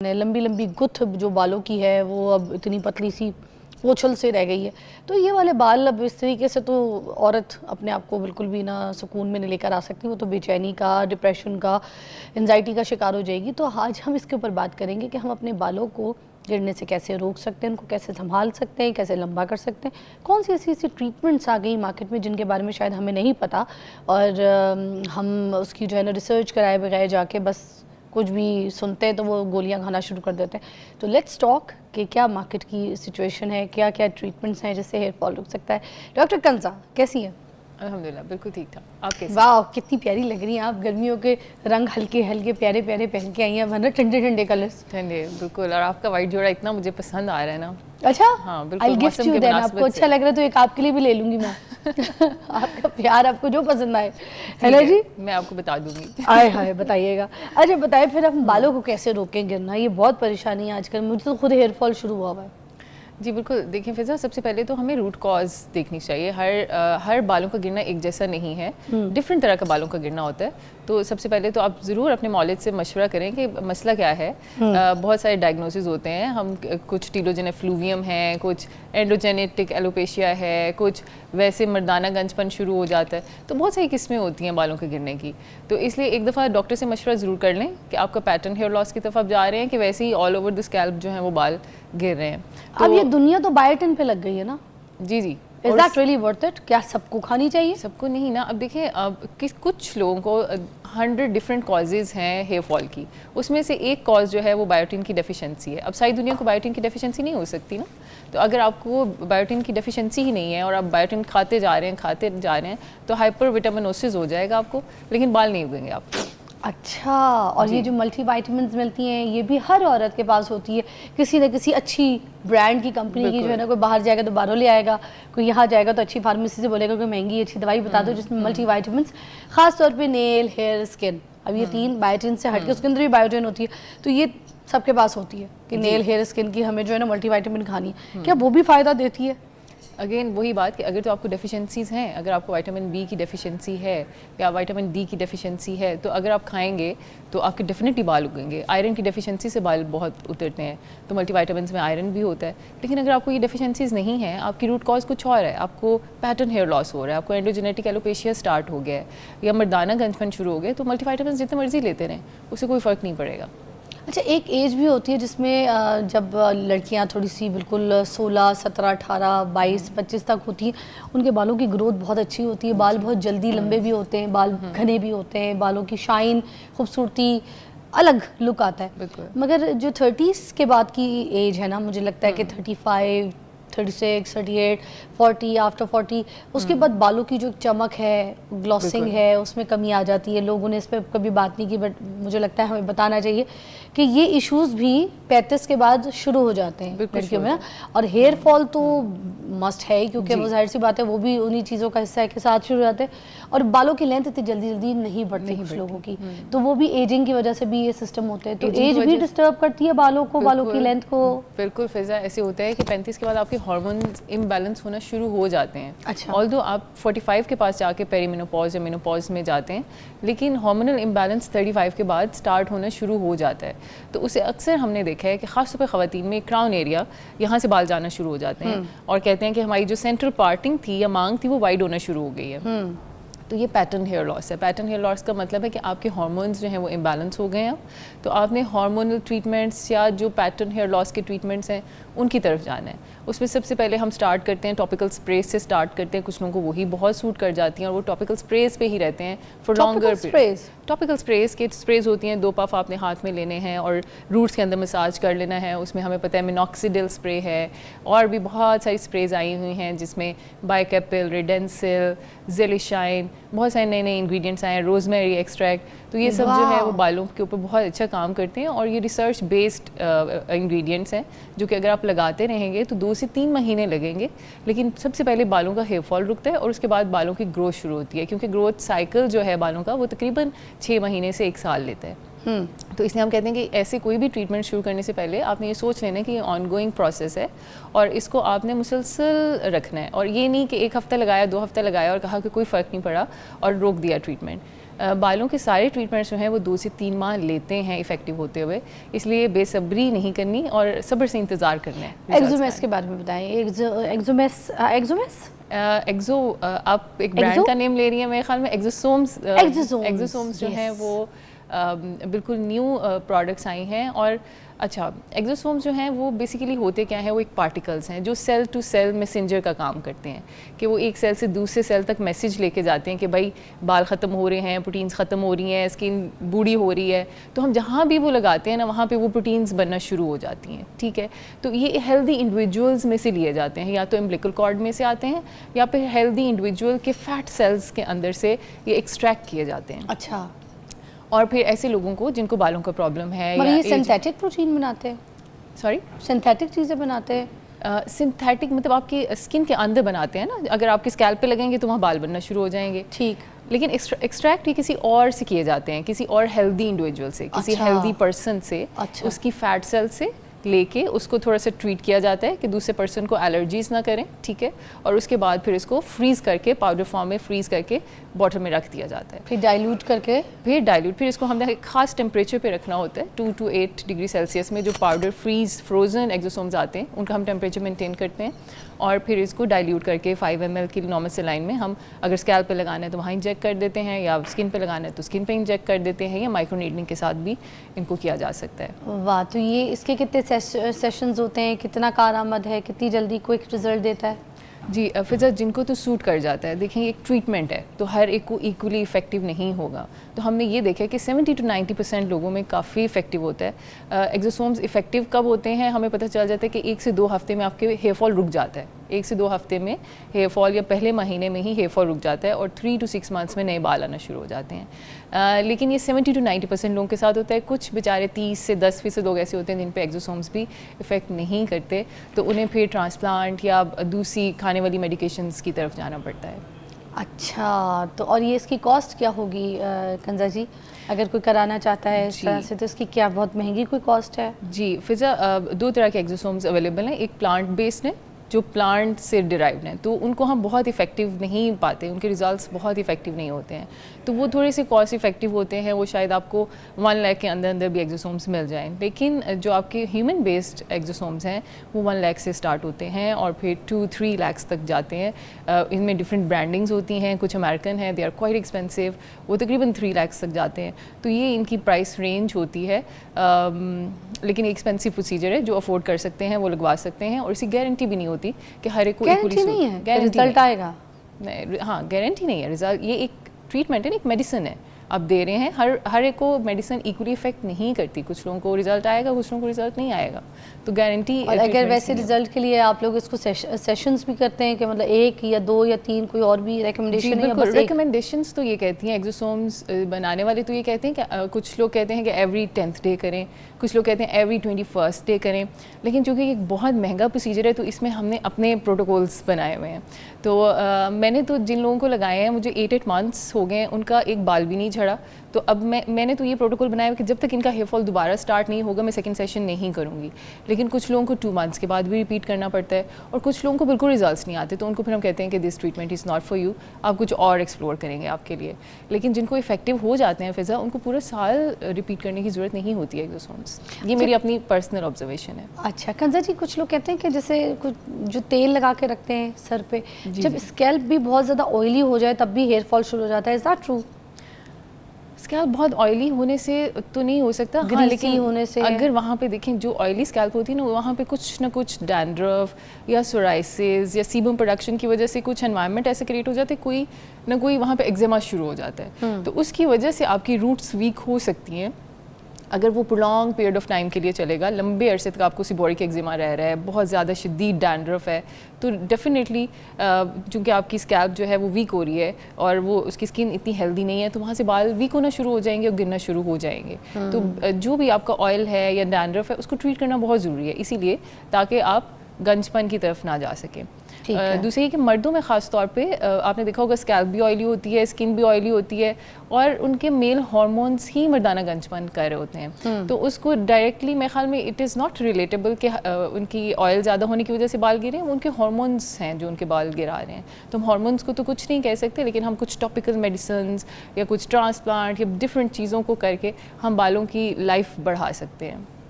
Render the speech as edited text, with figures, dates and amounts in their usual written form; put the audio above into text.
लंबी लंबी गुथ जो बालों की है वो अब इतनी पतली सी पोछल से रह गई है। तो ये वाले बाल अब इस तरीके से तो औरत अपने आप को बिल्कुल भी ना सुकून में नहीं लेकर आ सकती, वो तो बेचैनी का, डिप्रेशन का, एंजाइटी का शिकार हो जाएगी। तो आज हम इसके ऊपर बात करेंगे कि हम अपने बालों को गिरने से कैसे रोक सकते हैं, उनको कैसे संभाल सकते हैं, कैसे लंबा कर सकते हैं, कौन सी ऐसी ऐसी ट्रीटमेंट्स आ गई मार्केट में जिनके बारे में शायद हमें नहीं पता और हम उसकी जो है ना रिसर्च कराए बगैर जाके बस कुछ भी सुनते हैं तो वो गोलियां खाना शुरू कर देते हैं। तो लेट्स टॉक कि क्या मार्केट की सिचुएशन है, क्या क्या ट्रीटमेंट्स हैं जिससे हेयर फॉल रुक सकता है। डॉक्टर कंजा कैसी है? अल्हम्दुलिल्लाह बिल्कुल ठीक ठाक। आप कैसे? वाह कितनी प्यारी लग रही हैं आप, गर्मियों के रंग हल्के हल्के प्यारे प्यारे पहन के आई हैं, वरना ठंडे ठंडे कलर्स। ठंडे बिल्कुल, और आपका वाइट जोड़ा इतना मुझे पसंद आ रहा है ना। अच्छा हाँ बिल्कुल, आई गिफ्ट यू देन, आपको अच्छा लग रहा है तो एक आपके लिए भी ले लूंगी मैं। आपका प्यार आपको जो पसंद आए, है ना जी? मैं आपको बता दूंगी। आए हाय बताइएगा। अच्छा बताइए फिर हम बालों को कैसे रोकें गिरना, ये बहुत परेशानी है आजकल, मुझे तो खुद हेयर फॉल शुरू हुआ है। जी बिल्कुल, देखिए फिजा, सबसे पहले तो हमें रूट कॉज देखनी चाहिए। हर बालों का गिरना एक जैसा नहीं है, डिफरेंट तरह का बालों का गिरना होता है। तो सबसे पहले तो आप ज़रूर अपने मौलिद से मशवरा करें कि मसला क्या है। बहुत सारे डायग्नोसिस होते हैं, हम कुछ टीलोजेन फ्लूवियम है, कुछ एंडोजेनेटिक एलोपेशिया है, कुछ वैसे मर्दाना गंजपन शुरू हो जाता है। तो बहुत सारी किस्में होती हैं बालों के गिरने की। तो इसलिए एक दफ़ा डॉक्टर से मशवरा ज़रूर कर लें कि आपका पैटर्न हेयर लॉस की तरफ आप जा रहे हैं कि वैसे ही ऑल ओवर द स्कैल्प जो है वो बाल गिर रहे हैं। तो अब ये दुनिया तो बायोटिन पे लग गई है ना? जी जी। Is that really worth it? क्या सबको खानी चाहिए? सबको नहीं ना। अब देखिए, अब कुछ लोगों को 100 डिफरेंट कॉजेज़ हैं हेयर फॉल की, उसमें से एक कॉज जो है वो बायोटिन की डेफिशिएंसी है। अब सारी दुनिया को बायोटिन की डेफिशिएंसी नहीं हो सकती ना। तो अगर आपको बायोटिन की डेफिशिएंसी ही नहीं है और आप बायोटिन खाते जा रहे हैं तो हाइपर विटामिनोसिस हो जाएगा आपको, लेकिन बाल नहीं उगेंगे आपको। अच्छा, और ये जो मल्टी वाइटामिन्स मिलती हैं ये भी हर औरत के पास होती है, किसी न किसी अच्छी ब्रांड की कंपनी की जो है ना। कोई बाहर जाएगा तो बाहरों ले आएगा, कोई यहाँ जाएगा तो अच्छी फार्मेसी से बोलेगा कोई महंगी अच्छी दवाई बता दो जिसमें मल्टी वाइटामिन्स, खास तौर पे नेल, हेयर, स्किन। अब ये तीन बायोटिन से हटके उसके अंदर भी बायोटिन होती है, तो ये सबके पास होती है कि नेल, हेयर, स्किन की हमें जो है ना मल्टी वाइटामिन खानी है। क्या वो भी फ़ायदा देती है? अगेन वही बात कि अगर तो आपको डेफिशिएंसीज़ हैं, अगर आपको विटामिन बी की डेफिशिएंसी है या विटामिन डी की डेफिशिएंसी है, तो अगर आप खाएंगे तो आपके डेफिनेटली बाल उगेंगे। आयरन की डेफिशिएंसी से बाल बहुत उतरते हैं, तो मल्टीविटामिन्स में आयरन भी होता है। लेकिन अगर आपको ये डेफिशिएंसीज़ नहीं है, आपकी रूट कॉज कुछ और है, आपको पैटर्न हेयर लॉस हो रहा है, आपको एंडोजेनेटिक एलोपेशिया स्टार्ट हो गया है या मर्दाना गंजपन शुरू हो गया, तो मल्टीविटामिन्स जितने मर्जी लेते रहें, उससे कोई फ़र्क नहीं पड़ेगा। अच्छा, एक एज भी होती है जिसमें जब लड़कियां थोड़ी सी बिल्कुल 16, 17, 18, 22, 25 तक होती हैं, उनके बालों की ग्रोथ बहुत अच्छी होती है, बाल बहुत जल्दी लंबे भी होते हैं, बाल घने भी होते हैं, बालों की शाइन, खूबसूरती, अलग लुक आता है। मगर जो 30s के बाद की एज है ना, मुझे लगता है कि 35, 36, 38, 40, आफ्टर 40 उसके बाद बालों की जो चमक है, ग्लॉसिंग है, उसमें कमी आ जाती है। लोगों ने इस पर कभी बात नहीं की, बट मुझे लगता है हमें बताना चाहिए कि ये इश्यूज भी 35 के बाद शुरू हो जाते हैं लड़कियों में ना। और हेयर फॉल तो मस्ट है ही, क्योंकि वो जाहिर सी बात है वो भी उन्हीं चीज़ों का हिस्सा है के साथ शुरू हो जाते हैं। और बालों की लेंथ इतनी जल्दी जल्दी नहीं बढ़ती कुछ लोगों की, तो वो भी एजिंग की वजह से भी ये सिस्टम होते हैं। तो एज भी डिस्टर्ब करती है बालों को, बालों की लेंथ को। बिल्कुल फिजा, ऐसे होता है कि 35 के बाद आपके हार्मोन्स इम्बैलेंस होना शुरू हो जाते हैं। अच्छा। ऑल्दो आप 45 के पास जाके पेरीमेनोपॉज या मेनोपॉज में जाते हैं, लेकिन हार्मोनल इम्बैलेंस 35 के बाद स्टार्ट होना शुरू हो जाता है। तो उसे अक्सर हमने देखा है कि ख़ासतौर पर ख़वातीन में क्राउन एरिया, यहाँ से बाल जाना शुरू हो जाते हैं और कहते हैं कि हमारी जो सेंट्रल पार्टिंग थी या मांग थी वो वाइड होना शुरू हो गई है। तो ये पैटर्न हेयर लॉस है। पैटर्न हेयर लॉस का मतलब है कि आपके हार्मोन्स जो हैं वो इम्बैलेंस हो गए हैं। तो आपने हार्मोनल ट्रीटमेंट्स या जो पैटर्न हेयर लॉस के ट्रीटमेंट्स हैं उनकी तरफ जाना है। उसमें सबसे पहले हम स्टार्ट करते हैं टॉपिकल स्प्रेज से स्टार्ट करते हैं। कुछ लोगों को वही बहुत सूट कर जाती हैं और वो टॉपिकल स्प्रेज पे ही रहते हैं for longer period. Topical sprays के स्प्रेज होती हैं, 2 पफ आपने हाथ में लेने हैं और रूट्स के अंदर मसाज कर लेना है। उसमें हमें पता है मिनॉक्सिडिल स्प्रे है और भी बहुत सारी स्प्रेज आई हुई हैं जिसमें बाइकेपिल, रेडेंसिल, जेलिशाइन, बहुत सारे नए नए इंग्रेडिएंट्स आए हैं, रोजमेरी एक्सट्रैक्ट। तो ये सब जो है वो बालों के ऊपर बहुत अच्छा काम करते हैं और ये रिसर्च बेस्ड इंग्रेडिएंट्स हैं जो कि अगर आप लगाते रहेंगे तो 2 से 3 महीने लगेंगे, लेकिन सबसे पहले बालों का हेयर फॉल रुकता है और उसके बाद बालों की ग्रोथ शुरू होती है, क्योंकि ग्रोथ साइकिल जो है बालों का वो तकरीबन 6 महीने से 1 साल लेता है। तो इसलिए हम कहते हैं कि ऐसे कोई भी ट्रीटमेंट शुरू करने से पहले आपने ये सोच लेना कि ये ऑनगोइंग प्रोसेस है और इसको आपने मुसलसल रखना है, और ये नहीं कि 1 हफ्ता लगाया, 2 हफ्ता लगाया और कहा कि कोई फ़र्क नहीं पड़ा और रोक दिया ट्रीटमेंट। बालों के सारे ट्रीटमेंट्स जो हैं वो 2 से 3 माह लेते हैं इफ़ेक्टिव होते हुए, इसलिए बेसब्री नहीं करनी और सब्र से इंतज़ार करना है। एक्सोमेस के बारे में बताएं। एक्सोमेस एक्सो आप एक ब्रांड का नेम ले रही हैं, मेरे ख्याल में एक्सोसोम्स जो हैं वो बिल्कुल न्यू प्रोडक्ट्स आई हैं। और अच्छा, एक्सोसोम्स जो हैं वो बेसिकली होते क्या है, वो एक पार्टिकल्स हैं जो सेल टू सेल मैसेंजर का काम करते हैं, कि वो एक सेल से दूसरे सेल तक मैसेज लेके जाते हैं कि भाई बाल ख़त्म हो रहे हैं, प्रोटीन्स ख़त्म हो रही हैं, स्किन बूढ़ी हो रही है, तो हम जहाँ भी वो लगाते हैं ना वहाँ पे वो प्रोटीन्स बनना शुरू हो जाती हैं। ठीक है, तो ये हेल्दी इंडिविजुअल्स में से लिए जाते हैं, या तो एम्बिलिकल कॉर्ड में से आते हैं या फिर हेल्दी इंडिविजुअल के फैट सेल्स के अंदर से ये एक्सट्रैक्ट किए जाते हैं। अच्छा, और फिर ऐसे लोगों को जिनको बालों का प्रॉब्लम है, मतलब ये सिंथेटिक प्रोटीन बनाते हैं? सॉरी, सिंथेटिक चीज़ें बनाते हैं? सिंथेटिक मतलब आपकी स्किन के अंदर बनाते हैं ना, अगर आपके स्कैल्प पे लगेंगे तो वहाँ बाल बनना शुरू हो जाएंगे। ठीक, लेकिन एक्सट्रैक्ट ये किसी और से किए जाते हैं, किसी और हेल्दी इंडिविजुअल से, किसी अच्छा। हेल्दी पर्सन से। अच्छा। उसकी फैट सेल से लेके उसको थोड़ा सा ट्रीट किया जाता है कि दूसरे पर्सन को एलर्जीज ना करें। ठीक है, और उसके बाद फिर इसको फ्रीज़ करके पाउडर फॉर्म में फ्रीज़ करके बॉटल में रख दिया जाता है। फिर डाइल्यूट करके फिर इसको हमने एक खास टेम्परेचर पे रखना होता है, 2 to 8 डिग्री सेल्सियस में। जो पाउडर फ्रोज़न एक्सोसोम्स आते हैं उनका हम टेम्परेचर मेंटेन करते हैं, और फिर इसको डाइल्यूट करके 5 ml की नॉर्मल सेलाइन में हम अगर स्कैल्प पे लगाना है तो वहाँ इंजेक्ट कर देते हैं, या स्किन पे लगाना है तो स्किन पे इंजेक्ट कर देते हैं, या माइक्रोनीडलिंग के साथ भी इनको किया जा सकता है। वाह, तो ये इसके कितने सेशंस होते हैं, कितना कारआमद है, कितनी जल्दी क्विक रिजल्ट देता है? जी फिजा, जिनको तो सूट कर जाता है, देखिए एक ट्रीटमेंट है तो हर एक को इक्वली इफेक्टिव नहीं होगा, तो हमने ये देखा कि 70 to 90% लोगों में काफ़ी इफेक्टिव होता है। एक्सोसोम्स इफेक्टिव कब होते हैं, हमें पता चल जाता है कि 1 से 2 हफ्ते में आपके हेयर फॉल रुक जाता है। 1 से 2 हफ्ते में हेयर फॉल, या पहले महीने में ही हेयर फॉल रुक जाता है, और 3 to 6 मंथ्स में नए बाल आना शुरू हो जाते हैं। लेकिन ये 70 to 90% लोगों के साथ होता है। कुछ बेचारे 30 से 10% लोग ऐसे होते हैं जिन पे एक्सोसोम्स भी इफ़ेक्ट नहीं करते, तो उन्हें फिर ट्रांसप्लांट या दूसरी खाने वाली मेडिकेशंस की तरफ जाना पड़ता है। अच्छा, तो और ये इसकी कॉस्ट क्या होगी कंजा जी, अगर कोई कराना चाहता है इस तरह से, तो इसकी क्या बहुत महंगी कोई कॉस्ट है? जी फिजा, 2 तरह के एक्सोसोम्स अवेलेबल हैं। एक प्लांट बेस्ड है जो प्लांट से डिराइव्ड हैं, तो उनको हम बहुत इफेक्टिव नहीं पाते, उनके रिजल्ट्स बहुत इफेक्टिव नहीं होते हैं, तो वो थोड़े से कॉस्ट इफेक्टिव होते हैं। वो शायद आपको 1 लाख के अंदर अंदर भी एक्सोसोम्स मिल जाएं। लेकिन जो आपके ह्यूमन बेस्ड एक्सोसोम्स हैं वो 1 लाख से स्टार्ट होते हैं और फिर 2-3 लाख तक जाते हैं। इनमें डिफरेंट ब्रांडिंग्स होती हैं, कुछ अमेरिकन हैं, दे आर क्वाइट एक्सपेंसिव, वो तकरीबन 3 लाख तक जाते हैं, तो ये इनकी प्राइस रेंज होती है। लेकिन एक्सपेंसिव प्रोसीजर है, जो अफोर्ड कर सकते हैं वो लगवा सकते हैं, और इसकी गारंटी भी नहीं होती कि हर एक को गारंटी नहीं है रिजल्ट आएगा। हाँ, गारंटी नहीं है रिजल्ट, ये एक ट्रीटमेंट है, एक मेडिसिन है आप दे रहे हैं। हर एक को मेडिसिन इक्वली इफेक्ट नहीं करती, कुछ लोगों को रिजल्ट आएगा, कुछ लोगों को रिजल्ट नहीं आएगा, तो गारंटी। और अगर वैसे रिजल्ट के लिए आप लोग इसको सेशंस भी करते हैं कि मतलब 1 या 2 या 3 कोई और भी रिकमेंडेशन है? बस रिकमेंडेशंस तो ये कहती हैं, एक्सोसोम्स बनाने वाले तो ये कहते हैं कि कुछ लोग कहते हैं कि एवरी 10th डे करें, कुछ लोग कहते हैं एवरी 21st डे करें, लेकिन चूँकि एक बहुत महंगा प्रोसीजर है तो इसमें हमने अपने प्रोटोकॉल्स बनाए हुए हैं। तो मैंने तो जिन लोगों को लगाए हैं, मुझे 8 months हो गए हैं, उनका एक बाल भी नहीं झड़ा, तो अब मैंने तो ये प्रोटोकॉल बनाया है कि जब तक इनका हेयर फॉल दोबारा स्टार्ट नहीं होगा मैं सेकंड सेशन नहीं करूँगी। लेकिन कुछ लोगों को 2 months के बाद भी रिपीट करना पड़ता है, और कुछ लोगों को बिल्कुल रिजल्ट्स नहीं आते, तो उनको फिर हम कहते हैं कि this treatment is not for you, आप कुछ और एक्सप्लोर करेंगे आपके लिए। लेकिन जिनको इफेक्टिव हो जाते हैं फिजा, उनको पूरा साल रिपीट करने की ज़रूरत नहीं होती है एक्सोसोम्स। ये मेरी अपनी पर्सनल ऑब्जर्वेशन है। अच्छा कंजा जी, कुछ लोग कहते हैं कि जैसे कुछ जो तेल लगा के रखते हैं सर पे, जब स्कैल्प भी बहुत ज़्यादा ऑयली हो जाए तब भी हेयर फॉल शुरू हो जाता है, इज दैट ट्रू? स्कैल्प बहुत ऑयली होने से तो नहीं हो सकता, हाँ, लेकिन होने से अगर वहाँ पे देखें जो ऑयली स्कैल्प होती है ना, वहाँ पे कुछ ना कुछ डैंड्रफ या सोराइसिस या सीबम प्रोडक्शन की वजह से कुछ एनवायरनमेंट ऐसे क्रिएट हो जाते हैं, कोई ना कोई वहाँ पे एक्जिमा शुरू हो जाता है, तो उसकी वजह से आपकी रूट्स वीक हो सकती हैं। अगर वो प्रोलॉन्ग पीरियड ऑफ टाइम के लिए चलेगा, लंबे अरसे तक आपको सिबोरिक एक्जिमा रह रहा है, बहुत ज़्यादा शदीद डैंड्रफ है, तो डेफिनेटली चूँकि आपकी स्कैल्प जो है वो वीक हो रही है और वो उसकी स्किन इतनी हेल्दी नहीं है, तो वहाँ से बाल वीक होना शुरू हो जाएंगे और गिरना शुरू हो जाएंगे। तो जो भी आपका ऑयल है या डैंड्रफ है उसको ट्रीट करना बहुत ज़रूरी है, इसीलिए ताकि आप गंजपन की तरफ ना जा सके। ठीक है। दूसरी कि मर्दों में ख़ास तौर पे आपने देखा होगा स्कैल्प भी ऑयली होती है, स्किन भी ऑयली होती है और उनके मेल हार्मोन्स ही मर्दाना गंजपन कर रहे होते हैं। तो उसको डायरेक्टली मेरे ख्याल में इट इज़ नॉट रिलेटेबल कि उनकी ऑयल ज़्यादा होने की वजह से बाल गिरे हैं, उनके हार्मोन्स हैं जो उनके बाल गिरा रहे हैं। तो हम हार्मोन्स को तो कुछ नहीं कह सकते, लेकिन हम कुछ टॉपिकल मेडिसिन्स या कुछ ट्रांसप्लांट या डिफरेंट चीज़ों को करके हम बालों की लाइफ बढ़ा सकते हैं।